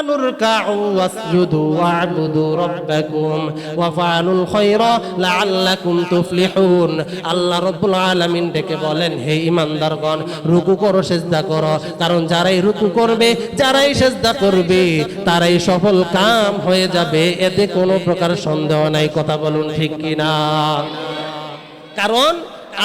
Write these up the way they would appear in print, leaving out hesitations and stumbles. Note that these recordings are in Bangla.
নুরকাউ ওয়াসজুদু ওয়া'বুদু রাব্বাকুম ওয়া ফা'আলুল খায়রা লাআল্লাকুম তুফলিহুন। আল্লাহ রাব্বুল আলামিন ডেকে বলেন, হে ঈমানদারগণ, রুকু করো, সিজদা করো, কারণ যারাই রুকু করবে, যারাই সিজদা করবে, তারাই সফল কাম হয়ে যাবে, এতে কোনো প্রকার সন্দেহ নাই। কথা বলুন ঠিক কিনা? কারণ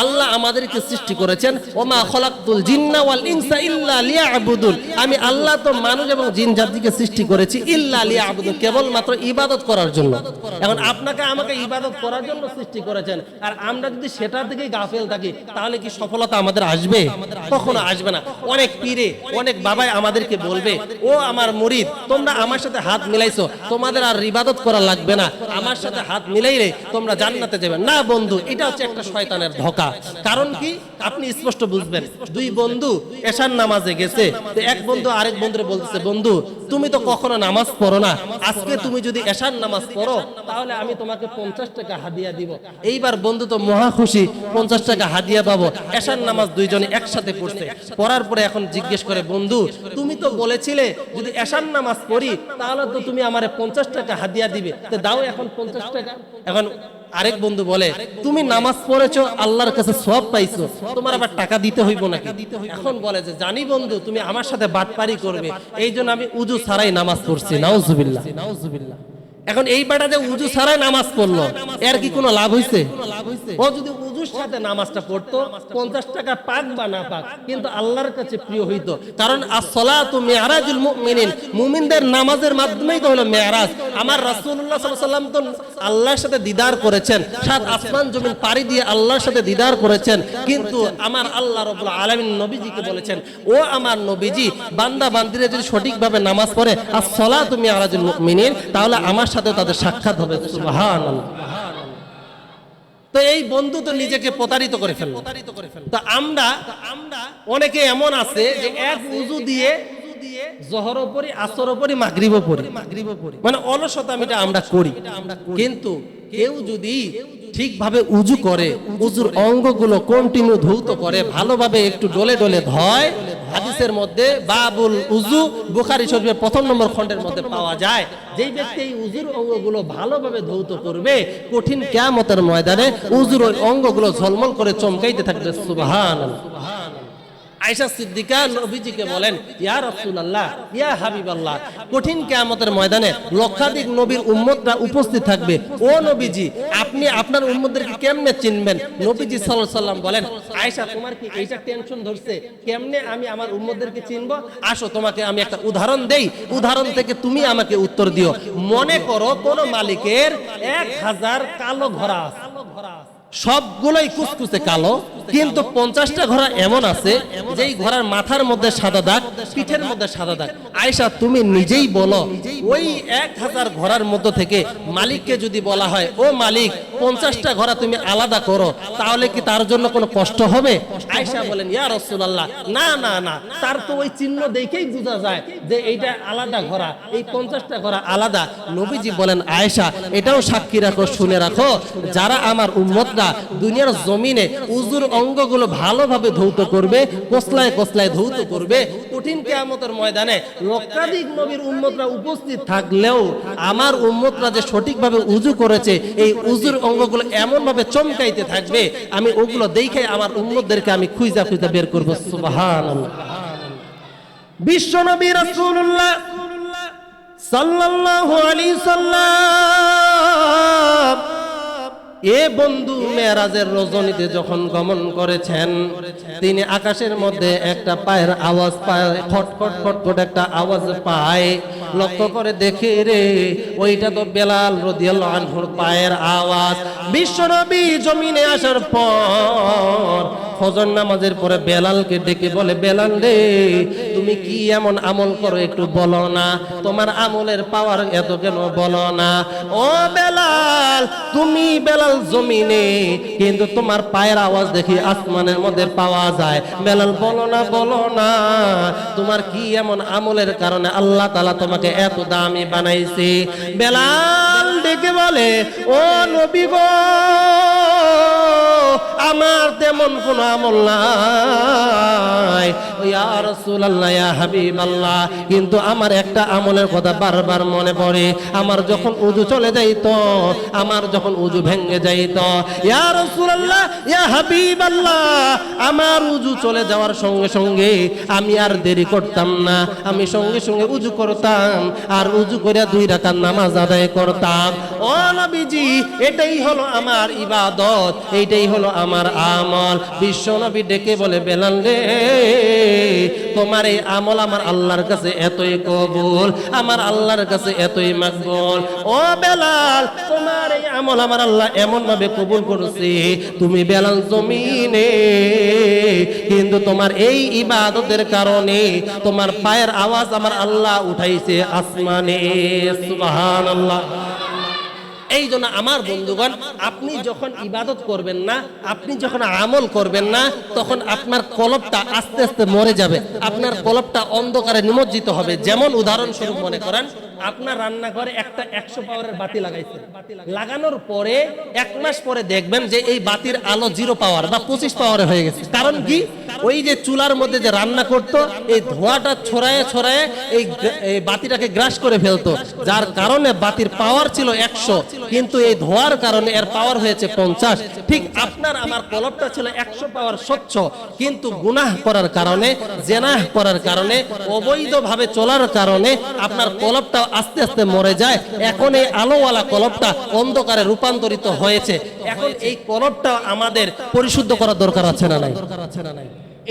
আল্লাহ আমাদেরকে সৃষ্টি করেছেন, ওমা খলাকতুল জিন্না ওয়াল ইনসা ইল্লা লিয়াবুদুন। আমি আল্লাহ তো মানুষ এবং জিন জাতিকে সৃষ্টি করেছি ইল্লা লিয়াবুদুন, কেবলমাত্র ইবাদত করার জন্য। এখন আপনাকে আমাকে ইবাদত করার জন্য সৃষ্টি করেছেন, আর আমরা যদি সেটার দিকে গাফেল থাকি, তাহলে কি সফলতা আমাদের আসবে? কখনো আসবে না। অনেক পীরে, অনেক বাবাই আমাদেরকে বলবে, ও আমার মুরিদ, তোমরা আমার সাথে হাত মিলাইছো, তোমাদের আর ইবাদত করা লাগবে না, আমার সাথে হাত মিলাইলে তোমরা জান্নাতে যাবে। না বন্ধু, এটা হচ্ছে একটা শয়তানের ধোঁকা। কারণ কি, আপনি স্পষ্ট বুঝবেন। দুই বন্ধু এশার নামাজে গেছে, তো এক বন্ধু আরেক বন্ধুরে বলতেছে, বন্ধু তুমি তো কখনো নামাজ পড়ো না, আজকে তুমি যদি এশার নামাজ পড়ো তাহলে আমি তোমাকে 50 টাকা হাদিয়া দিব। এইবার বন্ধু তো মহা খুশি, 50 টাকা হাদিয়া পাবো। এশার নামাজ দুইজনে একসাথে পড়ছে, পড়ার পরে এখন জিজ্ঞেস করে, বন্ধু তুমি তো বলেছিলে যদি এশার নামাজ পড়ি তাহলে তো তুমি আমারে 50 টাকা হাদিয়া দিবে, তো দাও এখন 50 টাকা। এখন আরেক বন্ধু বলে, তুমি নামাজ পড়েছো, আল্লাহর কাছে সওয়াব পাইছো, তোমার আবার টাকা দিতে হইব নাকি? এখন বলে যে, জানি বন্ধু তুমি আমার সাথে বাটপারি করবে, এই জন্য আমি উজু ছাড়াই নামাজ পড়ছি। নাউজুবিল্লাহ, নাউজুবিল্লাহ। এখন এই বেটা যে উজু ছাড়াই নামাজ পড়লো, এর কি কোনো লাভ হইছে? ও যদি উজুর সাথে নামাজটা পড়তো, 50 টাকা পাক বা না পাক, কিন্তু আল্লাহর কাছে প্রিয় হইতো। কারণ as-সালাতু মি'রাজুল মুমিনিন, মুমিনদের নামাজের মাধ্যমেই তো হলো মেরাজ। আমার রাসূলুল্লাহ সাল্লাল্লাহু আলাইহি ওয়াসাল্লাম তো আল্লাহর সাথে দিদার করেছেন, সাত আসমান জমিন পাড়ি দিয়ে আল্লাহর সাথে দিদার করেছেন। কিন্তু আমার আল্লাহ রাব্বুল আলামিন নবীজিকে বলেছেন, ও আমার নবীজি, বান্দা বান্দিরা যদি সঠিকভাবে নামাজ পড়ে as-সালাতু মি'রাজুল মুমিনিন, তাহলে আমার সাথে তাদের সাক্ষাৎ হবে। সুবহানাল্লাহ। তো এই বন্ধু তো নিজেকে প্রতারিত করে ফেলল। তো আমরা অনেকে এমন আছে যে এক উজু দিয়ে জোহরও পড়ি, আসরও পড়ি, মাগরিবও পড়ি, মানে অলসতামিটা আমরা করি। কিন্তু কেউ যদি ঠিকভাবে উজু করে, উজুর অঙ্গগুলো কন্টিনিউ ধৌত করে, ভালোভাবে একটু ডলে ডলে ধয়, হাদিসের মধ্যে বাবুল উজু বুখারী শরীফের 1 নম্বর খণ্ডের মধ্যে পাওয়া যায়, যেই ব্যক্তি এই উজুর অঙ্গগুলো ভালোভাবে ধৌত করবে, কঠিন কিয়ামতের ময়দানে উজুর ওই অঙ্গগুলো ঝলমল করে চমকাইতে থাকবে। সুবহানাল্লাহ। আয়েশা সিদ্দিকা নবীজিকে বলেন, ইয়া রাসূলুল্লাহ, ইয়া হাবিবাল্লাহ, কঠিন কিয়ামতের ময়দানে লক্ষাধিক নবীর উম্মতরা উপস্থিত থাকবে, ও নবীজি আপনি আপনার উম্মতদেরকে কেমনে চিনবেন? নবীজি সাল্লাল্লাহু আলাইহি সাল্লাম বলেন, আয়েশা তোমার কি এইটা টেনশন ধরছে, কেমনে আমি আমার উম্মতদেরকে চিনব? আসো তোমাকে আমি একটা উদাহরণ দেই, উদাহরণ থেকে তুমি আমাকে উত্তর দিও। মনে করো কোন মালিকের 1000 কালো ঘোড়া আছে, সবগুলোই কুচকুচে কালো, কিন্তু 50টা ঘোড়া এমন আছে যেই ঘোড়ার মাথার মধ্যে সাদা দাগ, পিঠের মধ্যে সাদা দাগ। আয়েশা তুমি নিজেই বলো, ওই 1000 ঘোড়ার মধ্যে থেকে মালিককে যদি বলা হয়, ও মালিক 50টা ঘোড়া তুমি আলাদা করো, তাহলে কি তার জন্য কোনো কষ্ট হবে? আয়েশা বলেন, ইয়া রাসূলুল্লাহ, না না না, তার তো ওই চিহ্ন দেখেই বোঝা যায় যে এইটা আলাদা ঘোড়া, এই 50টা ঘোড়া আলাদা। নবীজি বলেন, আয়েশা এটাও সাক্ষী রাখো, শুনে রাখো, যারা আমার উম্মত দুনিয়ার জমিনে উজুর অঙ্গগুলো ভালোভাবে ধৌত করবে, কোসলায় কোসলায় ধৌত করবে, কঠিন কিয়ামতের ময়দানে লক্ষাধিক নবীর উম্মতরা উপস্থিত থাকলেও আমার উম্মতরা যে সঠিকভাবে উজু করেছে, এই উজুর অঙ্গগুলো এমন ভাবে চমকাইতে থাকবে, আমি ওগুলো দেখে আমার উম্মতদেরকে আমি খুঁজা খুঁজা বের করব। সুবহানাল্লাহ। বিশ্ব নবী রাসূলুল্লাহ সাল্লাল্লাহু আলাইহি সাল্লাম এ বন্ধু মেরাজের রজনীতে যখন গমন করেছেন, তিনি আকাশের মধ্যে একটা পায়ের আওয়াজ পায়, খটখট খটখট একটা আওয়াজ পায়। লক্ষ্য করে দেখে রে, ওইটা তো বেলাল রাদিয়াল্লাহু আনহুর পায়ের আওয়াজ। বিশ্বনবী জমিনে আসার পর ফজর নামাজের পরে বেলালকে ডেকে বলে, বেলাল রে তুমি কি এমন আমল করো একটু বলো না, তোমার আমলের পাওয়ার এত কেন বলো না? ও বেলাল, তুমি বেলাল জমিনে, কিন্তু তোমার পায়ের আওয়াজ দেখি আসমানের মধ্যে পাওয়া যায়। বেলাল বলো না, বলো না, তোমার কি এমন আমলের কারণে আল্লাহ তাআলা তোমাকে এত দামি বানাইছে? বেলাল ডেকে বলে, ও নবী গো, আমার তেমন কোনো আমল নাই ইয়া রাসূলুল্লাহ ইয়া হাবিবাল্লাহ, কিন্তু আমার একটা আমলের কথা বারবার মনে পড়ে। আমার যখন উযু চলে যাইতো, আমার যখন উযু ভেঙে যাইতো, ইয়া রাসূলুল্লাহ ইয়া হাবিবাল্লাহ, আমার উযু চলে যাওয়ার সঙ্গে সঙ্গে আমি আর দেরি করতাম না, আমি সঙ্গে সঙ্গে উযু করতাম আর উযু করে 2 রাকাত নামাজ আদায় করতাম। ও নবীজি, এটাই হলো আমার ইবাদত, এইটাই হলো আমার আমল। বিশ্ব নবী ডেকে বলে, বেলাল রে, তোমার এই আমল আমার আল্লাহর কাছে এতই কবুল, আমার আল্লাহর কাছে এতই মাকবুল। ও বেলাল, তোমার এই আমল আমার আল্লাহ এমন ভাবে কবুল করেছে, তুমি বেলাল জমিনে, কিন্তু তোমার এই ইবাদতের কারণে তোমার পায়ের আওয়াজ আমার আল্লাহ উঠাইছে আসমানে। সুবহানাল্লাহ। এই জন্য আমার বন্ধুগণ, আপনি যখন ইবাদত করবেন না, আপনি যখন আমল করবেন না, তখন আপনার কলবটা আস্তে আস্তে মরে যাবে, আপনার কলবটা অন্ধকারে নিমজ্জিত হবে। যেমন উদাহরণস্বরূপ মনে করেন, আপনার রান্নাঘরে একটা 100 পাওয়ারের বাতি লাগাইছেন, লাগানোর পরে 1 মাস পরে দেখবেন যে এই বাতির আলো 0 পাওয়ার বা 25 পাওয়ারে হয়ে গেছে। কারণ কি? ওই যে চুলার মধ্যে যে রান্না করতো, এই ধোঁয়াটা ছড়ায় ছড়ায় এই বাতিটাকে গ্রাস করে ফেলতো, যার কারণে বাতির পাওয়ার ছিল 100, কিন্তু এই ধোঁয়ার কারণে এর পাওয়ার হয়েছে 50। ঠিক আপনার আমার কলবটা ছিল 100 পাওয়ার স্বচ্ছ, কিন্তু গুনাহ করার কারণে, জেনাহ করার কারণে, অবৈধভাবে চলার কারণে আপনার কলবটা আস্তে আস্তে মরে যায়। এখন এই আলোওয়ালা কলবটা অন্ধকারে রূপান্তরিত হয়েছে। এখন এই কলবটা আমাদের পরিশুদ্ধ করার দরকার আছে না নাই?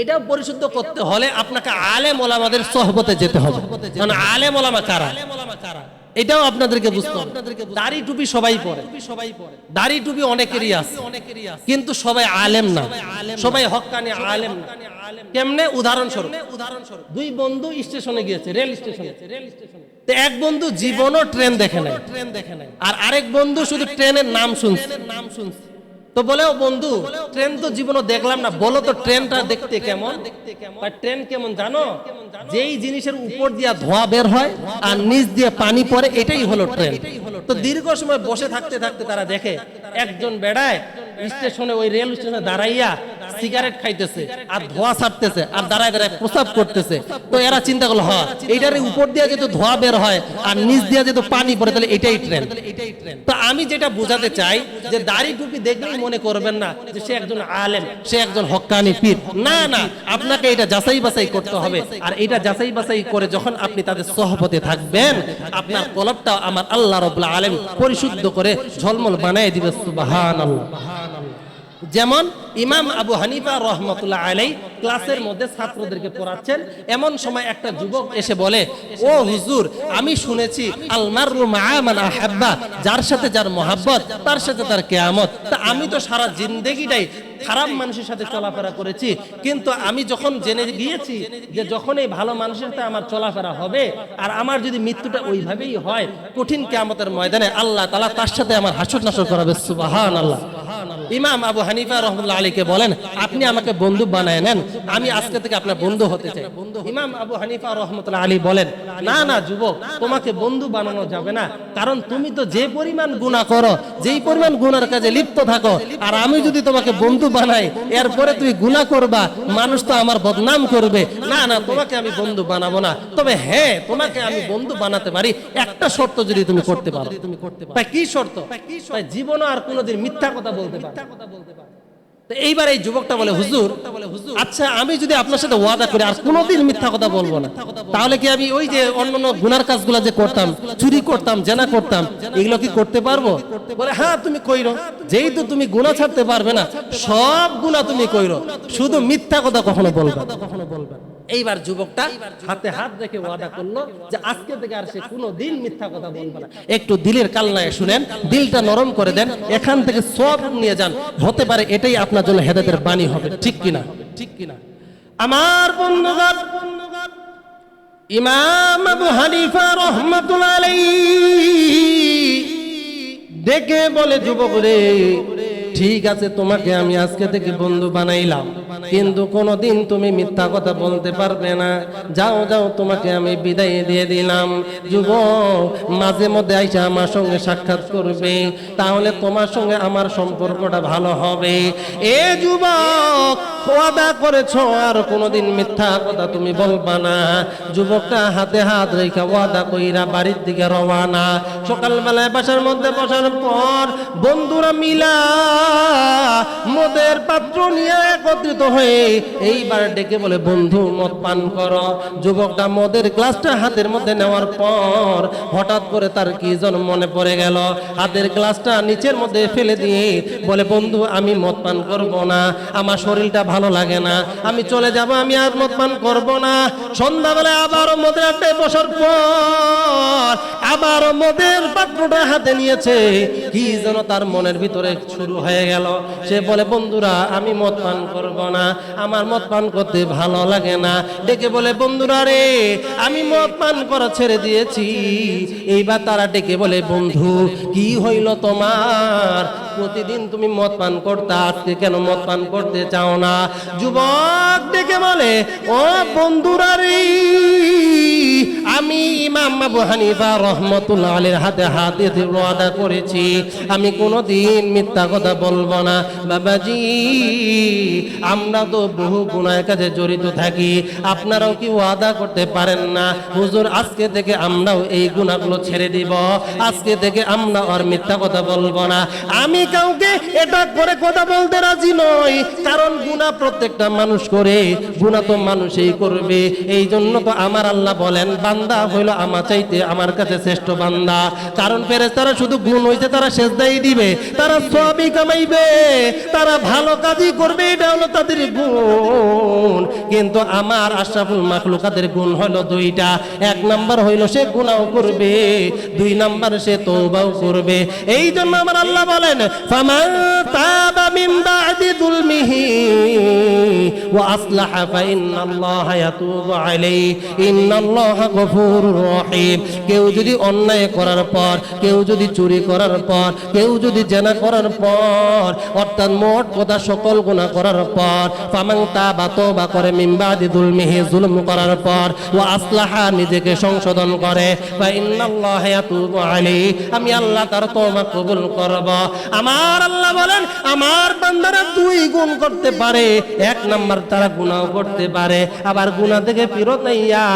এটা পরিশুদ্ধ করতে হলে আপনাকে আলেম ওলামাদের সোহবতে যেতে হবে। কারণ আলেম ওলামা কারা, এটাও আপনাদেরকে বুঝতে হবে। দাড়ি টুপি সবাই পরে, দাড়ি টুপি অনেকেরই আছে, কিন্তু সবাই আলেম না, সবাই হক্কানি আলেম না। কেমনে? উদাহরণস্বরূপ 2 বন্ধু স্টেশনে গিয়েছে, রেল স্টেশনে। তো এক বন্ধু জীবনও ট্রেন দেখে নাই, আর আরেক বন্ধু শুধু ট্রেনের নাম শুনছে। তো বলে, ও বন্ধু, ট্রেন তো জীবনও দেখলাম না, বলো তো ট্রেনটা দেখতে কেমন? ট্রেন কেমন জানো? যেই জিনিসের উপর দিয়া ধোঁয়া বের হয় আর নিচ দিয়ে পানি পড়ে, এটাই হলো ট্রেন। তো দীর্ঘ সময় বসে থাকতে থাকতে তারা দেখে একজন বেড়ায় স্টেশনে, ওই রেল স্টেশনে দাঁড়াইয়া সিগারেট খাইতেছে আর ধোঁয়া ছাড়তেছে আর দাঁড়ায় দাঁড়ায় প্রস্রাব করতেছে। তো এরা চিন্তা করলো, হ্যাঁ, এইটার উপর দিয়ে যেহেতু ধোঁয়া বের হয় আর নিচ দিয়ে যেহেতু পানি পড়ে, তাহলে এটাই ট্রেন। তো আমি যেটা বোঝাতে চাই, যে দাড়ি টুপি দেখলেই মনে করবেন না যে সে একজন আলেম, সে একজন হক্কানি পীর। না না, আপনাকে এটা যাচাই বাছাই করতে হবে। আর এটা যাচাই বাছাই করে যখন আপনি তাদের সহবতে থাকবেন, আপনার কলবটা আমার আল্লাহ রাব্বুল আলামিন পরিশুদ্ধ করে ঝলমল বানায় দিবে। সুবহানাল্লাহ। যেমন ইমাম আবু হানিফা রহমতুল্লাহ আলাইহি ক্লাসের মধ্যে ছাত্রদেরকে পড়াচ্ছেন, এমন সময় একটা যুবক এসে বলে, ও হুজুর, আমি শুনেছি আল মাররু মা'a মান আহাব্বা, যার সাথে যার মহাব্বত তার সাথে তার কিয়ামত। তা আমি তো সারা জিন্দেগিটাই খারাপ মানুষের সাথে চলাফেরা করেছি, কিন্তু আমি যখন জেনে গিয়েছি যে যখন এই ভালো মানুষের সাথে আমার চলাফেরা হবে আর আমার যদি মৃত্যুটা ওইভাবেই হয়, কঠিন কিয়ামতের ময়দানে আল্লাহ তাআলা তার সাথে আমার হাসর নাসর করাবে। সুবহানাল্লাহ। ইমাম আবু হানিফা রাহমাতুল্লাহ আলাইহি বলেন, আপনি আমাকে বন্ধু বানায় নেন, আমি আজকে থেকে আপনার বন্ধু হতে চাই। ইমাম আবু হানিফা রাহমাতুল্লাহ আলাইহি বলেন, না না যুবক, তোমাকে বন্ধু বানানো যাবে না, কারণ তুমি তো যে পরিমাণ গুনাহ করো, যেই পরিমাণ গুনার কাজে লিপ্ত থাকো, আর আমি যদি তোমাকে বন্ধু বানাই, এরপরে তুমি গুনাহ করবা, মানুষ তো আমার বদনাম করবে। না না, তোমাকে আমি বন্ধু বানাবো না। তবে হ্যাঁ, তোমাকে আমি বন্ধু বানাতে পারি, একটা শর্ত যদি তুমি করতে পারো। তাই কি শর্ত? জীবনে আর কোনোদিন মিথ্যা কথা বলতে পারো। এইবার এই যুবকটা বলে, হুজুর, আচ্ছা আমি যদি আপনার সাথে ওয়াদা করি আর কোনোদিন মিথ্যা কথা বলবো না, তাহলে কি আমি ওই যে অন্যান্য গুনার কাজগুলো যে করতাম, চুরি করতাম, জেনা করতাম, এগুলো কি করতে পারবো? বলে, হ্যাঁ তুমি কইরো, যেহেতু তুমি গুনাহ ছাড়তে পারবে না, সব গুনাহ তুমি কইরো, শুধু মিথ্যা কথা কখনো বলবে না। এইবার যুবকটা হাতে হাত রেখে ওয়াদা করলো যে আজকে থেকে আর সে কোনোদিন মিথ্যা কথা বলবে না। একটু দিলের কালনায় শুনেন, দিলটা নরম করে দেন, এখান থেকে সব নিয়ে যান, হতে পারে এটাই আপনার জন্য হেদায়েতের বাণী হবে। ঠিক কিনা? ঠিক কিনা? আমার বন্ধুগণ, ইমাম আবু হানিফা রাহমাতুল্লাহ আলাইহি ডেকে বলে, যুবক রে, ঠিক আছে, তোমাকে আমি আজকে থেকে বন্ধু বানাইলাম, কিন্তু কোনোদিন তুমি মিথ্যা কথা বলতে পারবে না। যাও যাও, তোমাকে আমি বিদায় দিয়ে দিলাম। যুবক, মাঝে মধ্যে আইসা আমার সঙ্গে সাক্ষাৎ করবে, তাহলে তোমার সঙ্গে আমার সম্পর্কটা ভালো হবে। এ যুবক, ওয়াদা করেছো আর কোনোদিন মিথ্যা কথা তুমি বলবা না। যুবকটা হাতে হাত রেখে ওয়াদা কইরা বাড়ির দিকে রওনা। সকালবেলায় বাসার মধ্যে বসার পর বন্ধুরা মিলা মদের পাত্র নিয়ে একত্রিত হয়ে এইবার ডেকে বলে, বন্ধু মদ পান করো। যুবকটা মদের গ্লাসটা হাতের মধ্যে নেওয়ার পর হঠাৎ করে তার কি যেন মনে পড়ে গেল। হাতের গ্লাসটা নিচের মধ্যে ফেলে দিয়ে বলে, বন্ধু আমি মদ পান করব না, আমার শরীরটা ভালো লাগে না, আমি চলে যাব, আমি আর মদ পান করব না। সন্ধ্যাবেলায় আবারও মদের আড্ডায় বসার পর আবারও মদের পাত্রটা হাতে নিয়েছে। কি যেন তার মনের ভিতরে শুরু হয়ে গেল। সে বলে, বন্ধুরা আমি মদ পান করব না, আমার মদ পান করতে ভালো লাগে না। ডেকে বলে, বন্ধুরা রে, আমি মদ পান করা ছেড়ে দিয়েছি। এইবার তারা ডেকে বলে, বন্ধু কি হইল তোমার? প্রতিদিন তুমি মদ পান করতে, আজকে কেন মদ পান করতে চাও না? যুবক ডেকে বলে, ও বন্ধুরা রে, আমি ইমাম আবু হানিফা রাহমাতুল্লাহ আলাইহির হাতে হাত দিয়ে ওয়াদা করেছি আমি কোনোদিন মিথ্যা কথা বলবো না। বাবাজি, আমরা তো বহু গুনাহের কাজে জড়িত থাকি, আপনারাও কি ওয়াদা করতে পারেন না, হুজুর আজকে থেকে আমরাও এই গুনাহগুলো ছেড়ে দিব, আজকে থেকে আমরা আর মিথ্যা কথা বলবো না। আমি কাউকে এটা করে কথা বলতে রাজি নই, কারণ গুনাহ প্রত্যেকটা মানুষ করে, গুনাহ তো মানুষই করবে। এই জন্য তো আমার আল্লাহ বলেন, বান্দা হইল আমার চাইতে আমার কাছে শ্রেষ্ঠ বান্দা। কারণ ফেরেশতারা শুধু গুণ হইতে তারা সেজদাই দিবে, তারা সওয়াবই কামাইবে, তারা ভালো কাজই করবে, এটা হলো তাদের গুণ। কিন্তু আমার আশরাফুল মাখলুকাতের গুণ হলো দুইটা। এক নাম্বার হইল সে গুনাহ করবে, দুই নাম্বার সে তওবাও করবে। এই জন্য আমার আল্লাহ বলেন, ফামান তাবা মিন বা'দি যুলমিহি ওয়া আসলাহা ফাইন্নাল্লাহা ইয়াতুবু আলাইহি ইন্নাল্লাহা গফুরুর রহিম। কেউ যদি অন্যায় করার পর, কেউ যদি চুরি করার পর, কেউ যদি জেনা করার পর, অর্থাৎ মোট কথা সকল গুনাহ করার পর, ফামান তাবা তওবা করে মিন বা'দি যুলমিহি জুলম করার পর, ওয়া আসলাহা নিজেকে সংশোধন করে, ফাইন্নাল্লাহা ইয়াতুবু আলাইহি আমি আল্লাহ তার তওবা কবুল করব। আমার আল্লাহ বলেন, আমার বান্দারা দুই গুণ করতে পারে। এক নাম্বার তারা গুনাহ করতে পারে, আবার গুনাহ থেকে ফিরত আইয়া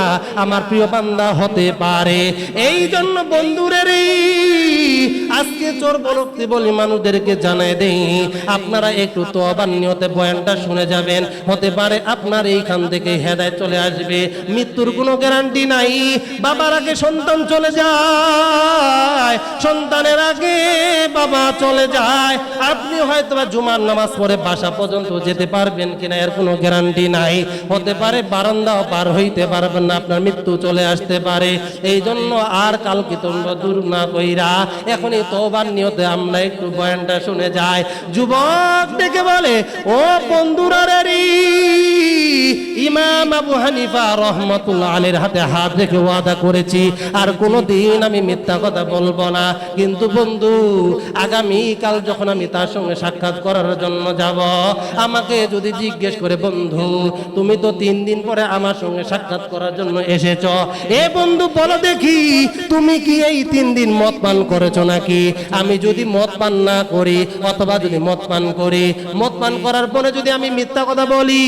আমার প্রিয় বান্দা হতে পারে। এই জন্য বন্ধুরে রে, আজকে চোর বলক্তি বলি মানুষদেরকে জানাই দেই, আপনারা একটু তওবার নিয়তে বয়ানটা শুনে যাবেন, হতে পারে আপনার এইখান থেকে হেদায়েত চলে আসবে। মৃত্যুর কোনো গ্যারান্টি নাই। বাবার আগে সন্তান চলে যায়, সন্তানের আগে বাবা চলে যায়। আপনি হয়তো জুমার নামাজ পড়ে বাসা পর্যন্ত যেতে পারবেন কিনা এর কোনো গ্যারান্টি নাই। হতে পারে বারান্দাও পার হইতে পারবেন না, আপনার মৃত্যু চলে আসতে পারে। এই জন্য আর কালকে তোমরা দূর না কইরা এখনই তওবার নিয়তে আমরা একটু বয়ানটা শুনে যাই। যুবক ডেকে বলে, ও বন্ধুরা রে, ইমাম আবু হানিফা রাহমাতুল্লাহ আলাইহির হাতে হাত রেখে ওয়াদা করেছি আর কোনোদিন আমি মিথ্যা কথা বলবো না। কিন্তু বন্ধু, আগামী কাল যখন আমি তার সঙ্গে সাক্ষাৎ করার জন্য যাব, আমাকে যদি জিজ্ঞেস করে, বন্ধু তুমি তো 3 দিন পরে আমার সঙ্গে সাক্ষাৎ করার জন্য এসেছ, এ বন্ধু বলো দেখি তুমি কি এই 3 দিন মদ পান করেছো নাকি? আমি যদি মদ পান না করি, অথবা যদি মদ পান করি, মদ পান করার পরে যদি আমি মিথ্যা কথা বলি,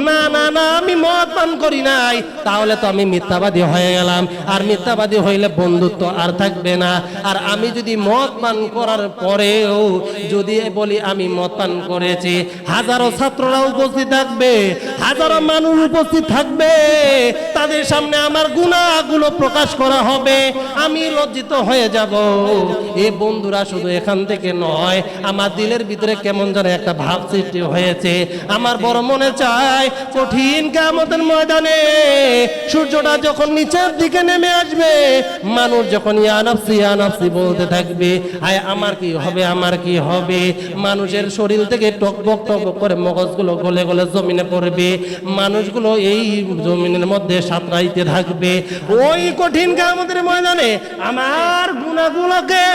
না না না আমি মদ পান করি নাই, তাহলে তো আমি মিথ্যাবাদী হয়ে গেলাম। আর মিথ্যাবাদী হইলে বন্ধুত্ব আর থাকবে না। আর আমি যদি মদ পান করার পরেও যদি বলি আমি মদ পান করেছি, হাজারো ছাত্ররা উপস্থিত থাকবে, হাজারো মানুষ উপস্থিত থাকবে, তাদের সামনে আমার গুনাহগুলো প্রকাশ করা হবে, আমি লজ্জিত হয়ে যাব। এ বন্ধুরা, শুধু এখান থেকে নয়, আমার দিলের ভিতরে কেমন যেন একটা ভাব সৃষ্টি হয়েছে। আমার বড় মনে চায় ভাই, কঠিন কিয়ামতের ময়দানে সূর্যটা যখন নিচের দিকে নেমে আসবে, মানুষ যখন ইয়া নাফসি বলতে থাকবে, আয় আমার কি হবে, আমার কি হবে, মানুষের শরীর থেকে টকবক টকবক করে মগজগুলো গলে গলে জমিনে পড়বে, মানুষগুলো এই জমিনের মধ্যে সাঁতরাইতে থাকবে। ওই কঠিন কিয়ামতের ময়দানে আমার গুনাহগুলোকে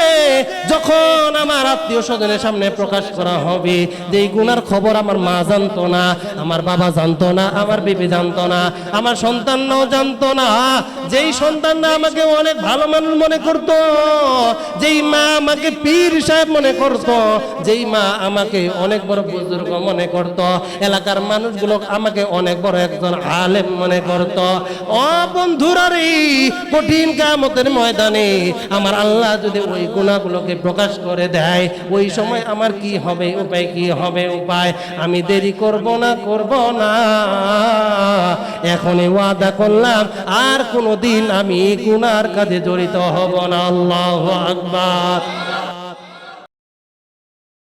যখন আমার আত্মীয় স্বজনের সামনে প্রকাশ করা হবে, যে এই গুনার খবর আমার মা জানতো না, আমার বাবা জানতো না, আমার বিবি জানতো না, আমার সন্তানরাও জানতো না, যেই সন্তানরা আমাকে অনেক ভালো মানুষ মনে করতো, যেই মা আমাকে পীর সাহেব মনে করতো, যেই মা আমাকে অনেক বড় বুজুর্গ মনে করতো, এলাকার মানুষগুলো আমাকে অনেক বড় একজন আলেম মনে করতো। ও বন্ধুরা রে, কঠিন কিয়ামতের ময়দানে আমার আল্লাহ যদি ওই গুনাহগুলোকে প্রকাশ করে দেয়, ওই সময় আমার কি হবে উপায়, কি হবে উপায়? আমি দেরি করব না, এখনই ওয়াদা করলাম আর কোনোদিন আমি গুনার কাজে জড়িত হব না। আল্লাহু আকবার।